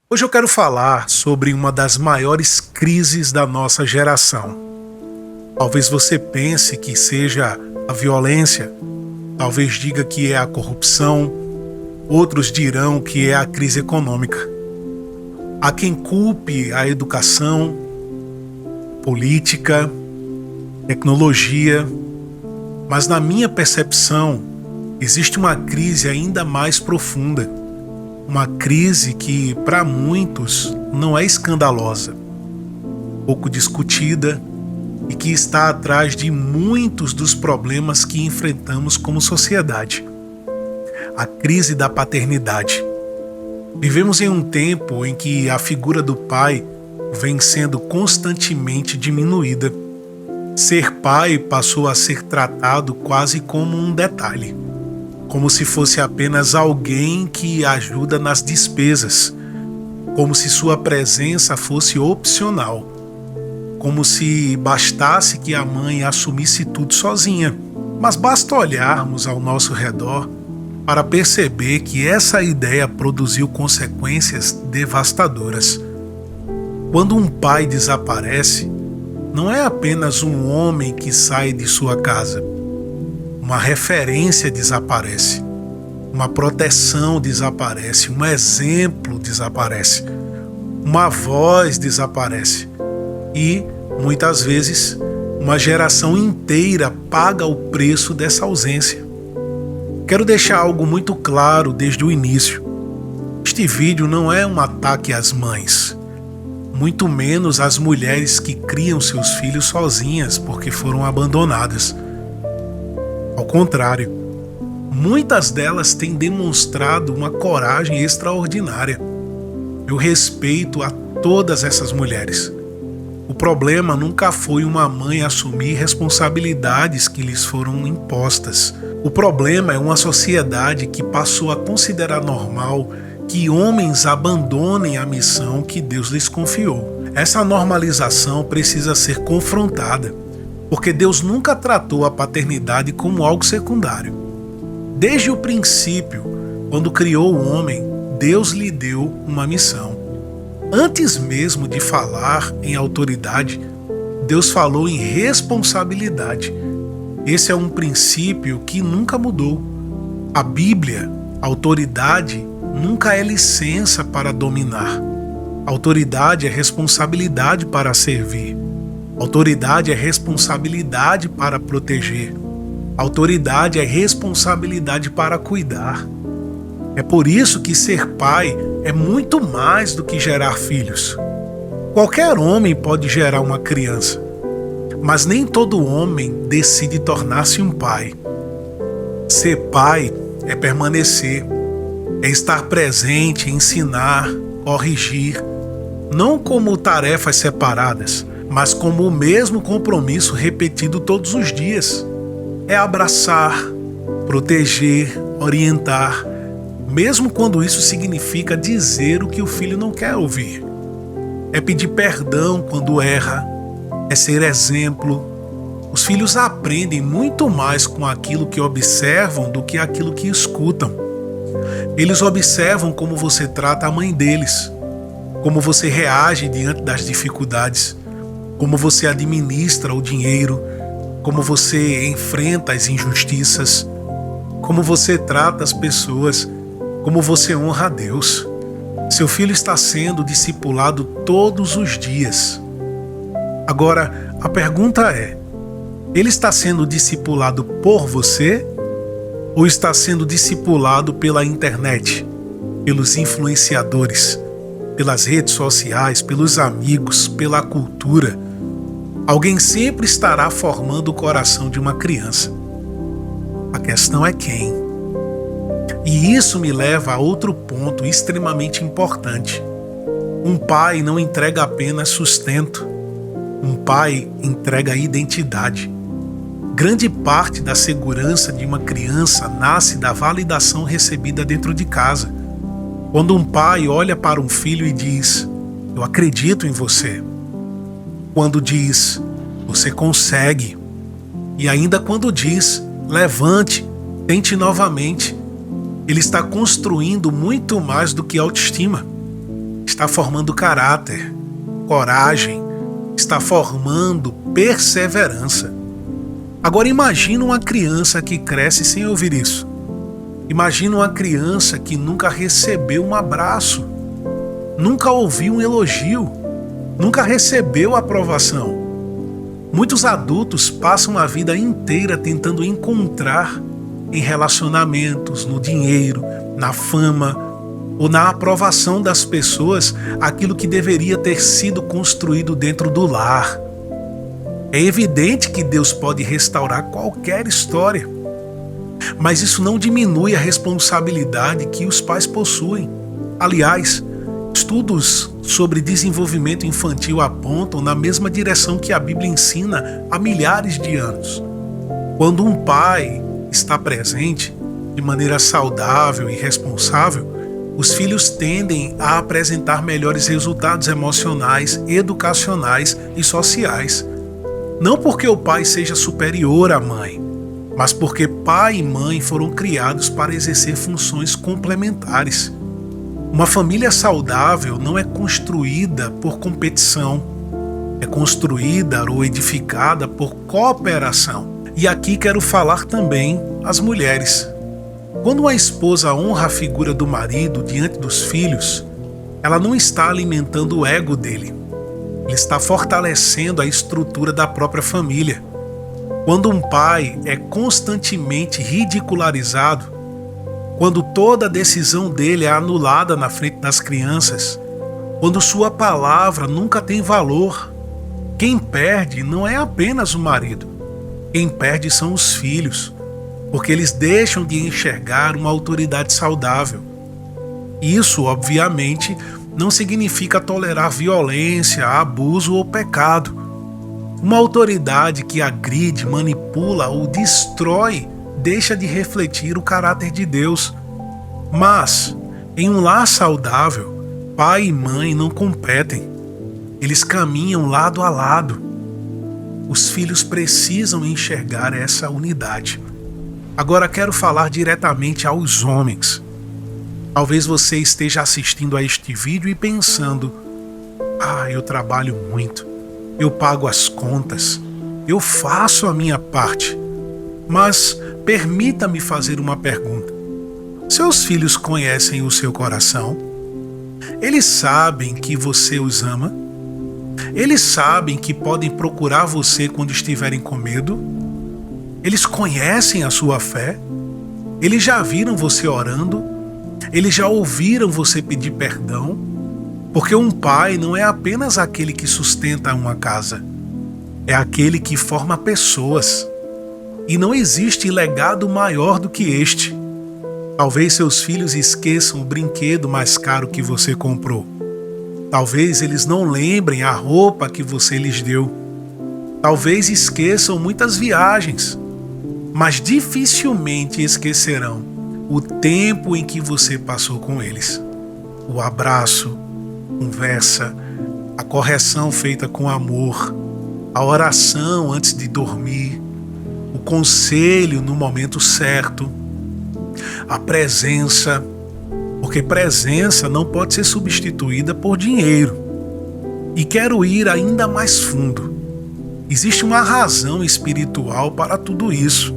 Hoje eu quero falar sobre uma das maiores crises da nossa geração. Talvez você pense que seja a violência, talvez diga que é a corrupção, outros dirão que é a crise econômica. Há quem culpe a educação, política, tecnologia, mas na minha percepção existe uma crise ainda mais profunda. Uma crise que, para muitos, não é escandalosa, pouco discutida e que está atrás de muitos dos problemas que enfrentamos como sociedade. A crise da paternidade. Vivemos em um tempo em que a figura do pai vem sendo constantemente diminuída. Ser pai passou a ser tratado quase como um detalhe. Como se fosse apenas alguém que ajuda nas despesas, como se sua presença fosse opcional, como se bastasse que a mãe assumisse tudo sozinha. Mas basta olharmos ao nosso redor para perceber que essa ideia produziu consequências devastadoras. Quando um pai desaparece, não é apenas um homem que sai de sua casa. Uma referência desaparece, uma proteção desaparece, um exemplo desaparece, uma voz desaparece e, muitas vezes, uma geração inteira paga o preço dessa ausência. Quero deixar algo muito claro desde o início. Este vídeo não é um ataque às mães, muito menos às mulheres que criam seus filhos sozinhas porque foram abandonadas. Ao contrário, muitas delas têm demonstrado uma coragem extraordinária. Eu respeito a todas essas mulheres. O problema nunca foi uma mãe assumir responsabilidades que lhes foram impostas. O problema é uma sociedade que passou a considerar normal que homens abandonem a missão que Deus lhes confiou. Essa normalização precisa ser confrontada. Porque Deus nunca tratou a paternidade como algo secundário. Desde o princípio, quando criou o homem, Deus lhe deu uma missão. Antes mesmo de falar em autoridade, Deus falou em responsabilidade. Esse é um princípio que nunca mudou. A Bíblia, autoridade, nunca é licença para dominar. Autoridade é responsabilidade para servir. Autoridade é responsabilidade para proteger. Autoridade é responsabilidade para cuidar. É por isso que ser pai é muito mais do que gerar filhos. Qualquer homem pode gerar uma criança, mas nem todo homem decide tornar-se um pai. Ser pai é permanecer, é estar presente, ensinar, corrigir, não como tarefas separadas, mas como o mesmo compromisso repetido todos os dias. É abraçar, proteger, orientar, mesmo quando isso significa dizer o que o filho não quer ouvir. É pedir perdão quando erra, é ser exemplo. Os filhos aprendem muito mais com aquilo que observam do que aquilo que escutam. Eles observam como você trata a mãe deles, como você reage diante das dificuldades, como você administra o dinheiro, como você enfrenta as injustiças, como você trata as pessoas, como você honra a Deus. Seu filho está sendo discipulado todos os dias. Agora, a pergunta é: ele está sendo discipulado por você ou está sendo discipulado pela internet, pelos influenciadores, pelas redes sociais, pelos amigos, pela cultura? Alguém sempre estará formando o coração de uma criança. A questão é quem. E isso me leva a outro ponto extremamente importante. Um pai não entrega apenas sustento. Um pai entrega identidade. Grande parte da segurança de uma criança nasce da validação recebida dentro de casa. Quando um pai olha para um filho e diz: "Eu acredito em você." Quando diz: "Você consegue." E ainda quando diz: "Levante, tente novamente." Ele está construindo muito mais do que autoestima. está formando caráter, coragem, está formando perseverança. Agora imagina uma criança que cresce sem ouvir isso. Imagina uma criança que nunca recebeu um abraço, nunca ouviu um elogio, nunca recebeu aprovação. Muitos adultos passam a vida inteira tentando encontrar em relacionamentos, no dinheiro, na fama ou na aprovação das pessoas aquilo que deveria ter sido construído dentro do lar. É evidente que Deus pode restaurar qualquer história, mas isso não diminui a responsabilidade que os pais possuem. Aliás, estudos sobre desenvolvimento infantil apontam na mesma direção que a Bíblia ensina há milhares de anos. Quando um pai está presente de maneira saudável e responsável, os filhos tendem a apresentar melhores resultados emocionais, educacionais e sociais. Não porque o pai seja superior à mãe, mas porque pai e mãe foram criados para exercer funções complementares. Uma família saudável não é construída por competição, é construída ou edificada por cooperação. E aqui quero falar também às mulheres. Quando uma esposa honra a figura do marido diante dos filhos, ela não está alimentando o ego dele. Ele está fortalecendo a estrutura da própria família. Quando um pai é constantemente ridicularizado, quando toda decisão dele é anulada na frente das crianças, quando sua palavra nunca tem valor, quem perde não é apenas o marido. Quem perde são os filhos, porque eles deixam de enxergar uma autoridade saudável. Isso, obviamente, não significa tolerar violência, abuso ou pecado. Uma autoridade que agride, manipula ou destrói deixa de refletir o caráter de Deus. Mas, em um lar saudável, pai e mãe não competem. Eles caminham lado a lado. Os filhos precisam enxergar essa unidade. Agora quero falar diretamente aos homens. Talvez você esteja assistindo a este vídeo e pensando: eu trabalho muito, eu pago as contas, eu faço a minha parte. Mas permita-me fazer uma pergunta. Seus filhos conhecem o seu coração? Eles sabem que você os ama? Eles sabem que podem procurar você quando estiverem com medo? Eles conhecem a sua fé? Eles já viram você orando? Eles já ouviram você pedir perdão? Porque um pai não é apenas aquele que sustenta uma casa, é aquele que forma pessoas. E não existe legado maior do que este. Talvez seus filhos esqueçam o brinquedo mais caro que você comprou. Talvez eles não lembrem a roupa que você lhes deu. Talvez esqueçam muitas viagens, mas dificilmente esquecerão o tempo em que você passou com eles. O abraço, a conversa, a correção feita com amor, a oração antes de dormir, o conselho no momento certo, a presença, porque presença não pode ser substituída por dinheiro. E quero ir ainda mais fundo. Existe uma razão espiritual para tudo isso.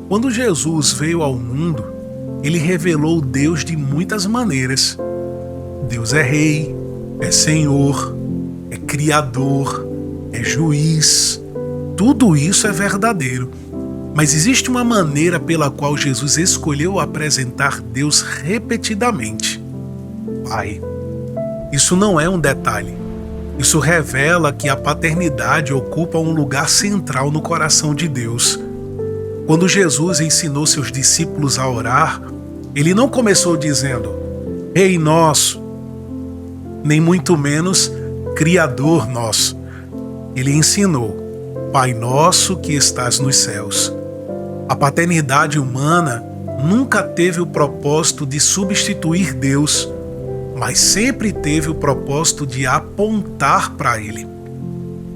Quando Jesus veio ao mundo, ele revelou Deus de muitas maneiras. Deus é rei, é senhor, é criador, é juiz. Tudo isso é verdadeiro. Mas existe uma maneira pela qual Jesus escolheu apresentar Deus repetidamente: Pai. Isso não é um detalhe. Isso revela que a paternidade ocupa um lugar central no coração de Deus. Quando Jesus ensinou seus discípulos a orar, ele não começou dizendo: Rei nosso, nem muito menos Criador nosso. Ele ensinou: Pai nosso que estás nos céus. A paternidade humana nunca teve o propósito de substituir Deus, mas sempre teve o propósito de apontar para Ele.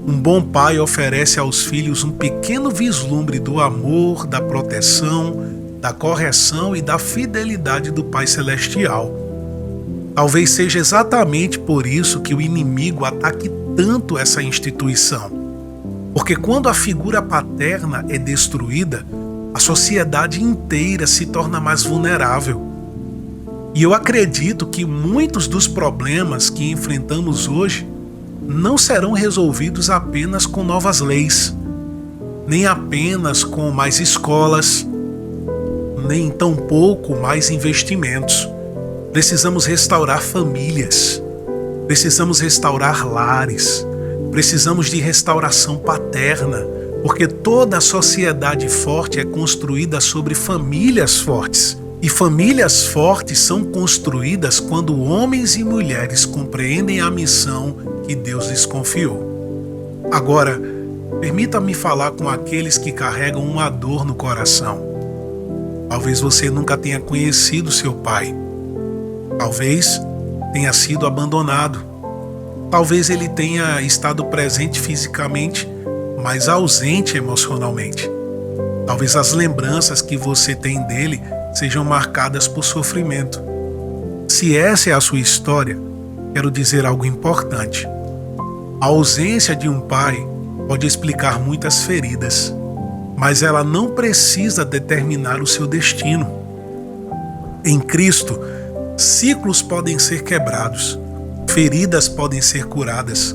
Um bom pai oferece aos filhos um pequeno vislumbre do amor, da proteção, da correção e da fidelidade do Pai Celestial. Talvez seja exatamente por isso que o inimigo ataque tanto essa instituição. Porque quando a figura paterna é destruída, a sociedade inteira se torna mais vulnerável. E eu acredito que muitos dos problemas que enfrentamos hoje não serão resolvidos apenas com novas leis, nem apenas com mais escolas, nem tampouco mais investimentos. Precisamos restaurar famílias, precisamos restaurar lares, precisamos de restauração paterna, porque toda a sociedade forte é construída sobre famílias fortes. E famílias fortes são construídas quando homens e mulheres compreendem a missão que Deus lhes confiou. Agora, permita-me falar com aqueles que carregam uma dor no coração. Talvez você nunca tenha conhecido seu pai. Talvez tenha sido abandonado. Talvez ele tenha estado presente fisicamente, mas ausente emocionalmente. Talvez as lembranças que você tem dele sejam marcadas por sofrimento. Se essa é a sua história, quero dizer algo importante. A ausência de um pai pode explicar muitas feridas, mas ela não precisa determinar o seu destino. Em Cristo, ciclos podem ser quebrados, feridas podem ser curadas,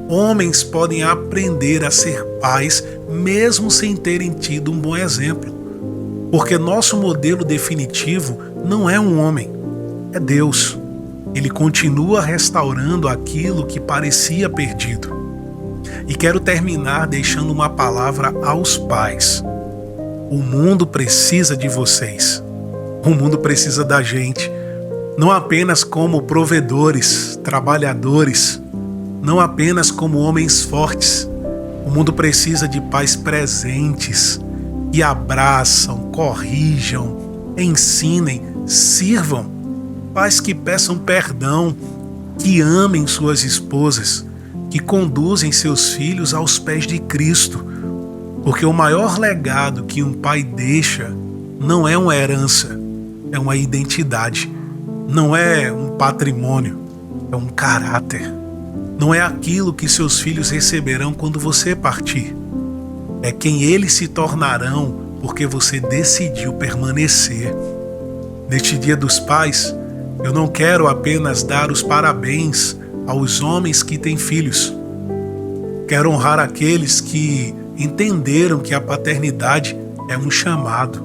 homens podem aprender a ser pais mesmo sem terem tido um bom exemplo. Porque nosso modelo definitivo não é um homem, é Deus. Ele continua restaurando aquilo que parecia perdido. E quero terminar deixando uma palavra aos pais. O mundo precisa de vocês. O mundo precisa da gente. Não apenas como provedores, trabalhadores, não apenas como homens fortes. O mundo precisa de pais presentes, que abraçam, corrijam, ensinem, sirvam. Pais que peçam perdão, que amem suas esposas, que conduzem seus filhos aos pés de Cristo. Porque o maior legado que um pai deixa não é uma herança, é uma identidade. Não é um patrimônio, é um caráter. Não é aquilo que seus filhos receberão quando você partir. É quem eles se tornarão porque você decidiu permanecer. Neste Dia dos Pais, eu não quero apenas dar os parabéns aos homens que têm filhos. Quero honrar aqueles que entenderam que a paternidade é um chamado,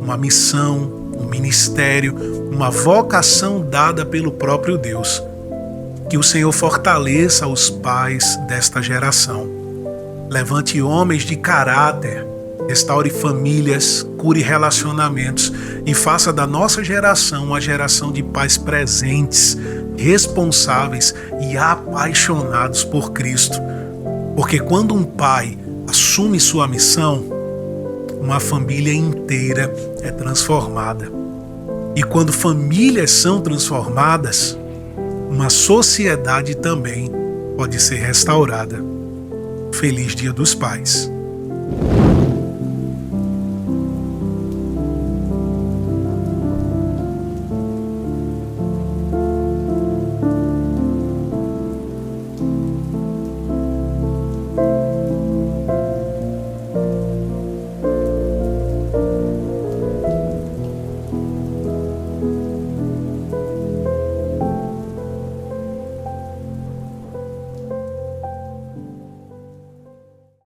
uma missão, um ministério, uma vocação dada pelo próprio Deus. Que o Senhor fortaleça os pais desta geração. Levante homens de caráter, restaure famílias, cure relacionamentos e faça da nossa geração uma geração de pais presentes, responsáveis e apaixonados por Cristo. Porque quando um pai assume sua missão, uma família inteira é transformada. E quando famílias são transformadas, uma sociedade também pode ser restaurada. Feliz Dia dos Pais.